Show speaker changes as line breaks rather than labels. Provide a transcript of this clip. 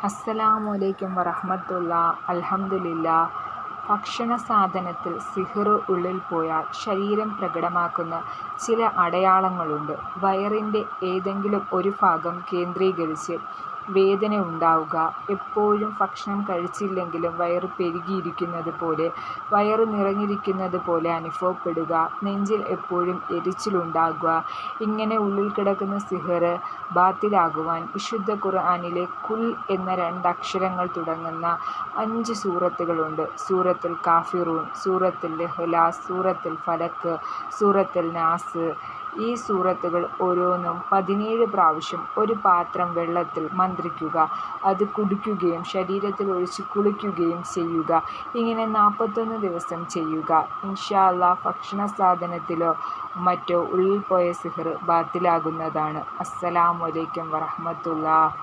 അസ്സലാമു അലൈക്കും വറഹ്മത്തുള്ളാഹി. അൽഹംദുലില്ലാഹ്. ഭക്ഷണ സാധനത്തിൽ സിഹ്ർ ഉള്ളിൽ പോയാൽ ശരീരം പ്രകടമാക്കുന്ന ചില അടയാളങ്ങളുണ്ട്. വയറിൻ്റെ ഏതെങ്കിലും ഒരു ഭാഗം കേന്ദ്രീകരിച്ച് വേദന ഉണ്ടാവുക, എപ്പോഴും ഭക്ഷണം കഴിച്ചില്ലെങ്കിലും വയറ് പെരുകിയിരിക്കുന്നത് പോലെ, വയറ് നിറഞ്ഞിരിക്കുന്നത് പോലെ അനുഭവപ്പെടുക, നെഞ്ചിൽ എപ്പോഴും എരിച്ചിലുണ്ടാകുക. ഇങ്ങനെ ഉള്ളിൽ കിടക്കുന്ന സിഹ്ർ ബാത്തിലാകുവാൻ വിശുദ്ധ ഖുർആനിലെ ഖുൽ എന്ന 2 അക്ഷരങ്ങൾ തുടങ്ങുന്ന 5 സൂറത്തുകളുണ്ട്. സൂറത്തുൽ കാഫിറൂൻ, സൂറത്തുൽ ഇഖ്ലാസ്, സൂറത്തുൽ ഫലഖ്, സൂറത്തുൽ നാസ്. ഈ സൂറത്തുകൾ ഓരോന്നും 17 പ്രാവശ്യം ഒരു പാത്രം വെള്ളത്തിൽ മന്ത്രിക്കുക, അത് കുടിക്കുകയും ശരീരത്തിൽ ഒഴിച്ച് കുളിക്കുകയും ചെയ്യുക. ഇങ്ങനെ 41 ദിവസം ചെയ്യുക. ഇൻഷാ അല്ലാഹ് ഭക്ഷണ സാധനത്തിലോ മറ്റോ ഉള്ളിൽ പോയ സിഹ്ർ ബാത്തിലാകുന്നതാണ്. അസ്സലാമു അലൈക്കും വറഹ്മത്തുള്ളാഹി.